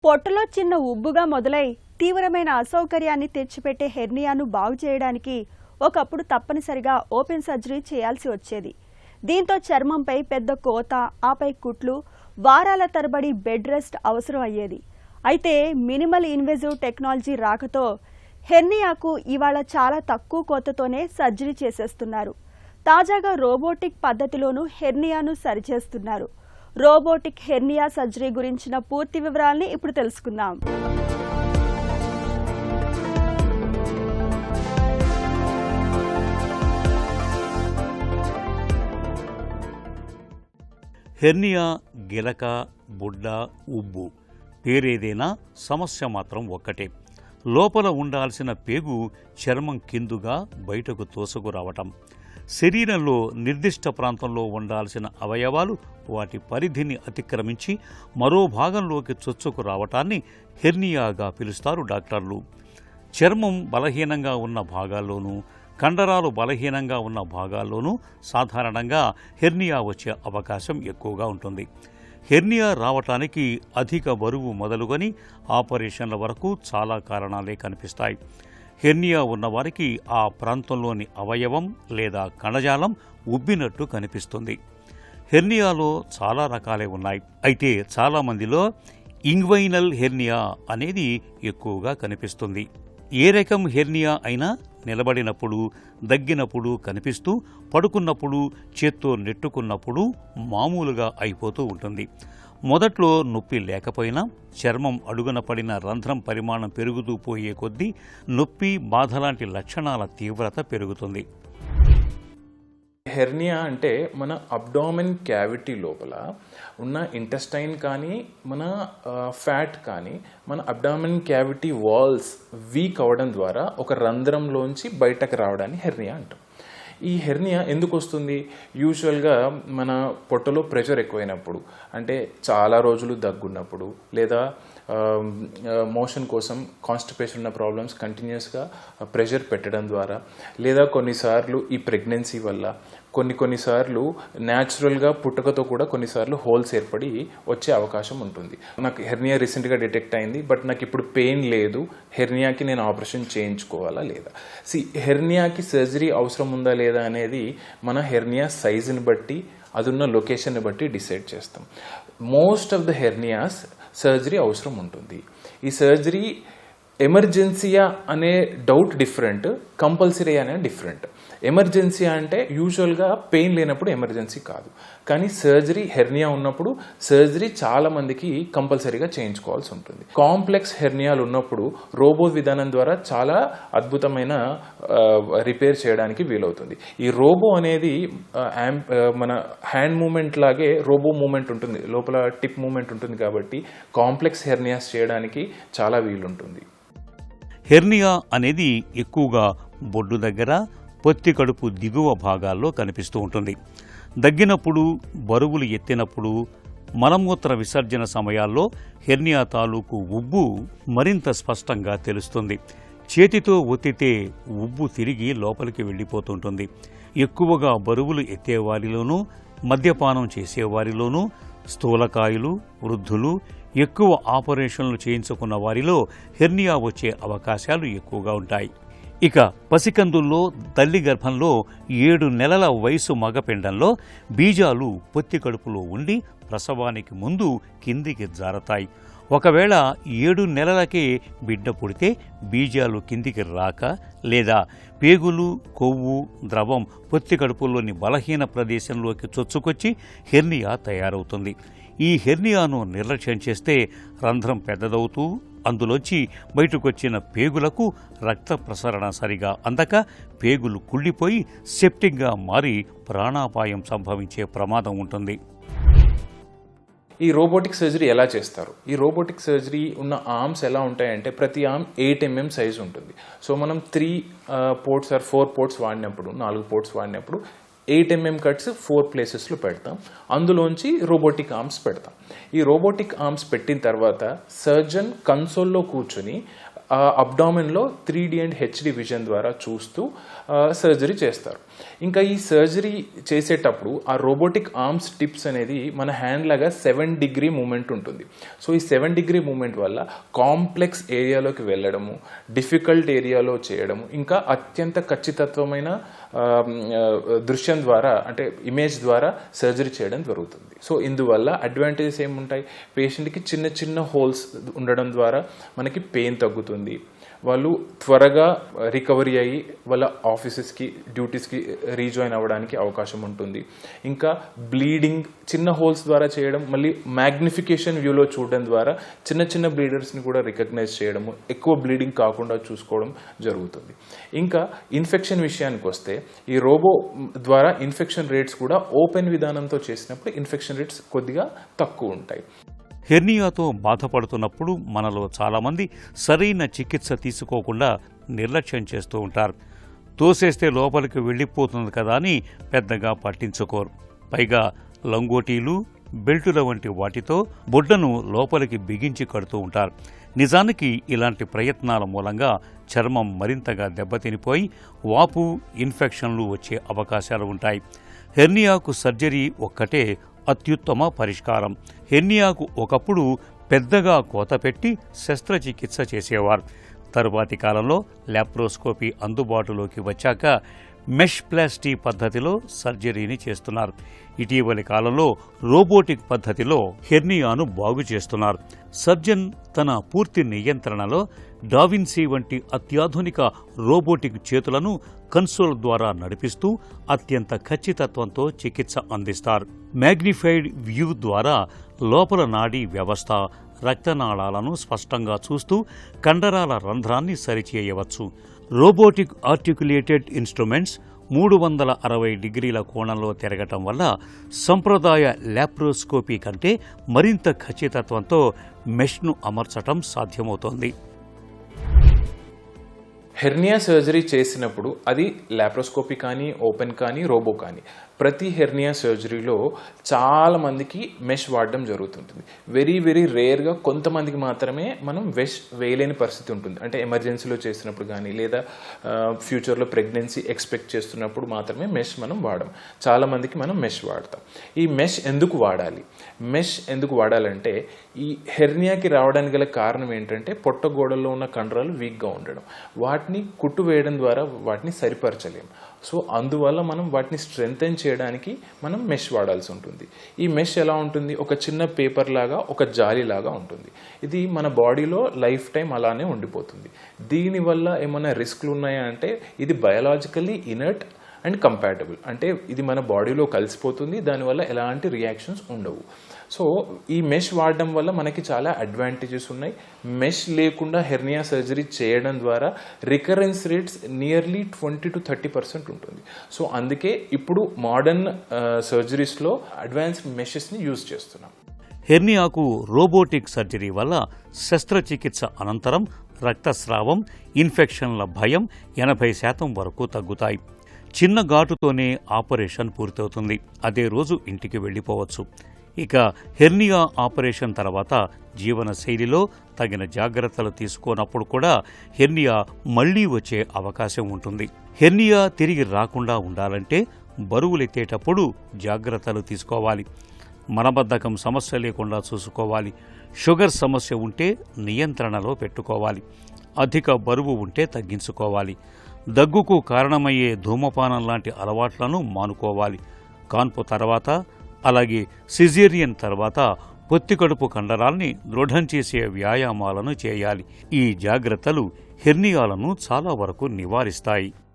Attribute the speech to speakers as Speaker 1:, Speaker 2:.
Speaker 1: పొట్టలో చిన్న ఉబ్బుగా మొదలై తీవ్రమైన అసౌకర్యాన్ని తెచ్చిపెట్టే హెర్నియాను బాగు చేయడానికి ఒకప్పుడు తప్పనిసరిగా ఓపెన్ సర్జరీ చేయాల్సి వచ్చేది. దీంతో చర్మంపై పెద్ద కోత, ఆపై కుట్లు, వారాల తరబడి బెడ్ రెస్ట్ అవసరం అయ్యేది. అయితే మినిమల్ ఇన్వేజివ్ టెక్నాలజీ రాకతో హెర్నియాకు ఇవాళ చాలా తక్కువ కోతతోనే సర్జరీ చేసేస్తున్నారు. తాజాగా రోబోటిక్ పద్ధతిలోనూ హెర్నియాను సరిచేస్తున్నారు. రోబోటిక్ హెర్నియా సర్జరీ గురించిన పూర్తి వివరాల్ని ఇప్పుడు తెలుసుకుందాం.
Speaker 2: హెర్నియా, గిలక, బుడ్డ, ఉబ్బు పేరేదైనా సమస్య మాత్రం ఒక్కటే. లోపల ఉండాల్సిన పేగు చర్మం కిందుగా బయటకు తోసుకురావటం. శరీరంలో నిర్దిష్ట ప్రాంతంలో ఉండాల్సిన అవయవాలు వాటి పరిధిని అతిక్రమించి మరో భాగంలోకి చొచ్చుకు రావటాన్ని హెర్నియాగా పిలుస్తారు డాక్టర్లు. చర్మం బలహీనంగా ఉన్న భాగాల్లోనూ, కండరాలు బలహీనంగా ఉన్న భాగాల్లోనూ సాధారణంగా హెర్నియా వచ్చే అవకాశం ఎక్కువగా ఉంటుంది. హెర్నియా రావటానికి అధిక బరువు మొదలుకొని ఆపరేషన్ల వరకు చాలా కారణాలే కనిపిస్తాయి. హెర్నియా ఉన్నవారికి ఆ ప్రాంతంలోని అవయవం లేదా కణజాలం ఉబ్బినట్టు కనిపిస్తుంది. హెర్నియాలో చాలా రకాలే ఉన్నాయి. అయితే చాలామందిలో ఇంగ్వైనల్ హెర్నియా అనేది ఎక్కువగా కనిపిస్తుంది. ఏ రకం హెర్నియా అయినా నిలబడినప్పుడు, దగ్గినప్పుడు కనిపిస్తూ, పడుకున్నప్పుడు, చేత్తో నెట్టుకున్నప్పుడు మామూలుగా అయిపోతూ ఉంటుంది. మొదట్లో నొప్పి లేకపోయినా చర్మం అడుగున పడిన రంధ్రం పరిమాణం పెరుగుతూ పోయే కొద్దీ నొప్పి, బాధ లాంటి లక్షణాల తీవ్రత పెరుగుతుంది.
Speaker 3: హెర్నియా అంటే మన అబ్డామిన్ క్యావిటీ లోపల ఉన్న ఇంటెస్టైన్ కానీ, మన ఫ్యాట్ కానీ, మన అబ్డామిన్ క్యావిటీ వాల్స్ వీక్ అవ్వడం ద్వారా ఒక రంధ్రంలోంచి బయటకు రావడాన్ని హెర్నియా అంటాం. ఈ హెర్నియా ఎందుకు వస్తుంది? యూజువల్గా మన పొట్టలో ప్రెషర్ ఎక్కువైనప్పుడు, అంటే చాలా రోజులు దగ్గున్నప్పుడు, లేదా మోషన్ కోసం కాన్స్టిపేషన్ ఉన్న ప్రాబ్లమ్స్ కంటిన్యూస్గా ప్రెషర్ పెట్టడం ద్వారా, లేదా కొన్నిసార్లు ఈ ప్రెగ్నెన్సీ వల్ల, కొన్నిసార్లు న్యాచురల్గా పుట్టుకతో కూడా కొన్నిసార్లు హోల్స్ ఏర్పడి వచ్చే అవకాశం ఉంటుంది. నాకు హెర్నియా రీసెంట్గా డిటెక్ట్ అయింది, బట్ నాకు ఇప్పుడు పెయిన్ లేదు, హెర్నియాకి నేను ఆపరేషన్ చేయించుకోవాలా లేదా? హెర్నియాకి సర్జరీ అవసరం ఉందా లేదా అనేది మన హెర్నియా సైజుని బట్టి, అదున్న లొకేషన్ని బట్టి డిసైడ్ చేస్తాం. Most of the hernias surgery అవసరం ఉంటుంది. ఈ సర్జరీ ఎమర్జెన్సీయా అనే డౌట్ డిఫరెంట్, కంపల్సరీ అనే డిఫరెంట్. ఎమర్జెన్సీ అంటే యూజువల్గా పెయిన్ లేనప్పుడు ఎమర్జెన్సీ కాదు, కానీ సర్జరీ హెర్నియా ఉన్నప్పుడు సర్జరీ చాలా మందికి కంపల్సరీగా చేయించుకోవాల్సి ఉంటుంది. కాంప్లెక్స్ హెర్నియాలు ఉన్నప్పుడు రోబో విధానం ద్వారా చాలా అద్భుతమైన రిపేర్ చేయడానికి వీలవుతుంది. ఈ రోబో అనేది మన హ్యాండ్ మూమెంట్ లాగే రోబో మూమెంట్ ఉంటుంది, లోపల టిప్ మూమెంట్ ఉంటుంది, కాబట్టి కాంప్లెక్స్ హెర్నియాస్ చేయడానికి చాలా వీలుంటుంది.
Speaker 2: హెర్నియా అనేది ఎక్కువగా బొడ్డు దగ్గర, పొత్తి కడుపు దిగువ భాగాల్లో కనిపిస్తూ ఉంటుంది. దగ్గినప్పుడు, బరువులు ఎత్తినప్పుడు, మలమూత్ర విసర్జన సమయాల్లో హెర్నియా తాలూకు ఉబ్బు మరింత స్పష్టంగా తెలుస్తుంది. చేతితో ఒత్తితే ఉబ్బు తిరిగి లోపలికి వెళ్ళిపోతుంటుంది. ఎక్కువగా బరువులు ఎత్తేవారిలోనూ, మద్యపానం చేసేవారిలోనూ, స్థూలకాయులు, వృద్ధులు, ఎక్కువ ఆపరేషన్లు చేయించుకున్న వారిలో హెర్నియా వచ్చే అవకాశాలు ఎక్కువగా ఉంటాయి. ఇక పసికందుల్లో, తల్లి గర్భంలో 7 నెలల వయసు మగపిండంలో బీజాలు పొత్తి కడుపులో ఉండి ప్రసవానికి ముందు కిందికి జారతాయి. ఒకవేళ 7 నెలలకే బిడ్డ పుడితే బీజాలు కిందికి రాక, లేదా పేగులు, కొవ్వు, ద్రవం పొత్తి కడుపులోని బలహీన ప్రదేశంలోకి చొచ్చుకొచ్చి హెర్నియా తయారవుతుంది. ఈ హెర్నియాను నిర్లక్ష్యం చేస్తే రంధ్రం పెద్దదవుతూ అందులోంచి బయటకొచ్చిన పేగులకు రక్త ప్రసరణ సరిగా అందక పేగులు కుళ్ళిపోయి సెప్టిక్గా మారి ప్రాణాపాయం సంభవించే ప్రమాదం ఉంటుంది.
Speaker 3: ఈ రోబోటిక్ సర్జరీ ఎలా చేస్తారు? ఈ రోబోటిక్ సర్జరీ ఉన్న ఆర్మ్స్ ఎలా ఉంటాయంటే ప్రతి ఆర్మ్ 8 mm సైజు ఉంటుంది. సో మనం 3 పోర్ట్స్ ఆర్ 4 పోర్ట్స్ వాడినప్పుడు, 4 పోర్ట్స్ వాడినప్పుడు 8 mm కట్స్ 4 ప్లేసెస్లో పెడతాం. అందులోంచి రోబోటిక్ ఆర్మ్స్ పెడతాం. ఈ రోబోటిక్ ఆర్మ్స్ పెట్టిన తర్వాత సర్జన్ కన్సోల్లో కూర్చొని అబ్డామిన్లో 3D అండ్ HD విజన్ ద్వారా చూస్తూ సర్జరీ చేస్తారు. ఇంకా ఈ సర్జరీ చేసేటప్పుడు ఆ రోబోటిక్ ఆర్మ్స్ టిప్స్ అనేది మన హ్యాండ్ లాగా 7 డిగ్రీ మూమెంట్ ఉంటుంది. సో ఈ 7 డిగ్రీ మూమెంట్ వల్ల కాంప్లెక్స్ ఏరియాలోకి వెళ్ళడము, డిఫికల్ట్ ఏరియాలో చేయడము, ఇంకా అత్యంత ఖచ్చితత్వమైన దృశ్యం ద్వారా అంటే ఇమేజ్ ద్వారా సర్జరీ చేయడం జరుగుతుంది. సో ఇందువల్ల అడ్వాంటేజెస్ ఏముంటాయి? పేషెంట్కి చిన్న చిన్న హోల్స్ ఉండడం ద్వారా మనకి పెయిన్ తగ్గుతుంది, వాళ్ళు త్వరగా రికవరీ అయ్యి వాళ్ళ ఆఫీసెస్కి డ్యూటీస్కి రీజాయిన్ అవ్వడానికి అవకాశం ఉంటుంది. ఇంకా బ్లీడింగ్ చిన్న హోల్స్ ద్వారా చేయడం, మళ్ళీ మ్యాగ్నిఫికేషన్ వ్యూలో చూడడం ద్వారా చిన్న చిన్న బ్లీడర్స్ని కూడా రికగ్నైజ్ చేయడము, ఎక్కువ బ్లీడింగ్ కాకుండా చూసుకోవడం జరుగుతుంది. ఇంకా ఇన్ఫెక్షన్ విషయానికి వస్తే ఈ రోబో ద్వారా ఇన్ఫెక్షన్ రేట్స్ కూడా ఓపెన్ విధానంతో చేసినప్పుడు ఇన్ఫెక్షన్ రేట్స్ కొద్దిగా తక్కువ ఉంటాయి.
Speaker 2: హెర్నియాతో బాధపడుతున్నప్పుడు మనలో చాలామంది సరైన చికిత్స తీసుకోకుండా నిర్లక్ష్యం చేస్తూ ఉంటారు. తోసేస్తే లోపలికి వెళ్ళిపోతుంది కదా అని పెద్దగా పట్టించుకోరు. పైగా లంగోటీలు, బెల్టుల వంటి వాటితో బొడ్డను లోపలికి బిగించి కడుతూ ఉంటారు. నిజానికి ఇలాంటి ప్రయత్నాల మూలంగా చర్మం మరింతగా దెబ్బతినిపోయి వాపు, ఇన్ఫెక్షన్లు వచ్చే అవకాశాలు ఉంటాయి. హెర్నియాకు సర్జరీ ఒక్కటే అత్యుత్తమ పరిష్కారం. హెర్నియాకు ఒకప్పుడు పెద్దగా కోత పెట్టి శస్త్రచికిత్స చేసేవారు. తరువాతి కాలంలో లాప్రోస్కోపీ అందుబాటులోకి వచ్చాక మెష్ ప్లాస్టీ పద్ధతిలో సర్జరీని చేస్తున్నారు. ఇటీవలి కాలంలో రోబోటిక్ పద్ధతిలో హెర్నియాను బాగు చేస్తున్నారు. సర్జన్ తన పూర్తి నియంత్రణలో డావిన్సీ వంటి అత్యాధునిక రోబోటిక్ చేతులను కన్సోల్ ద్వారా నడిపిస్తూ అత్యంత ఖచ్చితత్వంతో చికిత్స అందిస్తారు. మ్యాగ్నిఫైడ్ వ్యూ ద్వారా లోపల నాడీ వ్యవస్థ, రక్తనాళాలను స్పష్టంగా చూస్తూ కండరాల రంధ్రాన్ని సరిచేయవచ్చు. రోబోటిక్ ఆర్టికులేటెడ్ ఇన్స్ట్రుమెంట్స్ 360 డిగ్రీల కోణంలో తిరగటం వల్ల సంప్రదాయ లాప్రోస్కోపీ కంటే మరింత ఖచ్చితత్వంతో మెష్ను అమర్చటం సాధ్యమవుతోంది.
Speaker 3: హెర్నియా సర్జరీ చేసినప్పుడు అది లాప్రోస్కోపీ కానీ, ఓపెన్ కానీ, రోబో కానీ, ప్రతి హెర్నియా సర్జరీలో చాలా మందికి మెష్ వాడడం జరుగుతుంటుంది. వెరీ వెరీ రేర్గా కొంతమందికి మాత్రమే మనం మెష్ వేయలేని పరిస్థితి ఉంటుంది. అంటే ఎమర్జెన్సీలో చేసినప్పుడు కానీ, లేదా ఫ్యూచర్లో ప్రెగ్నెన్సీ ఎక్స్పెక్ట్ చేస్తున్నప్పుడు మాత్రమే మెష్ మనం వాడడం. చాలామందికి మనం మెష్ వాడతాం. ఈ మెష్ ఎందుకు వాడాలి? మెష్ ఎందుకు వాడాలంటే ఈ హెర్నియాకి రావడానికి గల కారణం ఏంటంటే పొట్టగోడల్లో ఉన్న కండరాలు వీక్గా ఉండడం. వాటిని కుట్టు వేయడం ద్వారా వాటిని సరిపరచలేము. సో అందువల్ల మనం వాటిని స్ట్రెంథెన్ చేయడానికి మనం మెష్ వాడాల్సి ఉంటుంది. ఈ మెష్ ఎలా ఉంటుంది? ఒక చిన్న పేపర్ లాగా, ఒక జాలి లాగా ఉంటుంది. ఇది మన బాడీలో లైఫ్ టైం అలానే ఉండిపోతుంది. దీనివల్ల ఏమైనా రిస్క్లు ఉన్నాయా అంటే ఇది బయాలజికల్లీ ఇనర్ట్ అండ్ కంపాటబుల్. అంటే ఇది మన బాడీలో కలిసిపోతుంది, దానివల్ల ఎలాంటి రియాక్షన్స్ ఉండవు. సో ఈ మెష్ వాడడం వల్ల మనకి చాలా అడ్వాంటేజెస్ ఉన్నాయి. మెష్ లేకుండా హెర్నియా సర్జరీ చేయడం ద్వారా రికరెన్స్ రేట్స్ నియర్లీ 20 to 30% ఉంటుంది. సో అందుకే ఇప్పుడు మోడర్న్ సర్జరీస్లో అడ్వాన్స్డ్ మెషెస్ని యూజ్ చేస్తున్నాం.
Speaker 2: హెర్నియాకు రోబోటిక్ సర్జరీ వల్ల శస్త్రచికిత్స అనంతరం రక్తస్రావం, ఇన్ఫెక్షన్ల భయం 80% వరకు తగ్గుతాయి. చిన్న ఘాటుతోనే ఆపరేషన్ పూర్తవుతుంది. అదే రోజు ఇంటికి వెళ్ళిపోవచ్చు. ఇక హెర్నియా ఆపరేషన్ తర్వాత జీవన శైలిలో తగిన జాగ్రత్తలు తీసుకోనప్పుడు కూడా హెర్నియా మళ్లీ వచ్చే అవకాశం ఉంటుంది. హెర్నియా తిరిగి రాకుండా ఉండాలంటే బరువులెత్తేటప్పుడు జాగ్రత్తలు తీసుకోవాలి. మలబద్ధకం సమస్య లేకుండా చూసుకోవాలి. షుగర్ సమస్య ఉంటే నియంత్రణలో పెట్టుకోవాలి. అధిక బరువు ఉంటే తగ్గించుకోవాలి. దగ్గుకు కారణమయ్యే ధూమపానం లాంటి అలవాట్లను మానుకోవాలి. కాన్పు తర్వాత, అలాగే సిజేరియన్ తర్వాత పొత్తికడుపు కండరాల్ని దృఢం చేసే వ్యాయామాలను చేయాలి. ఈ జాగ్రత్తలు హెర్నియాలను చాలా వరకు నివారిస్తాయి.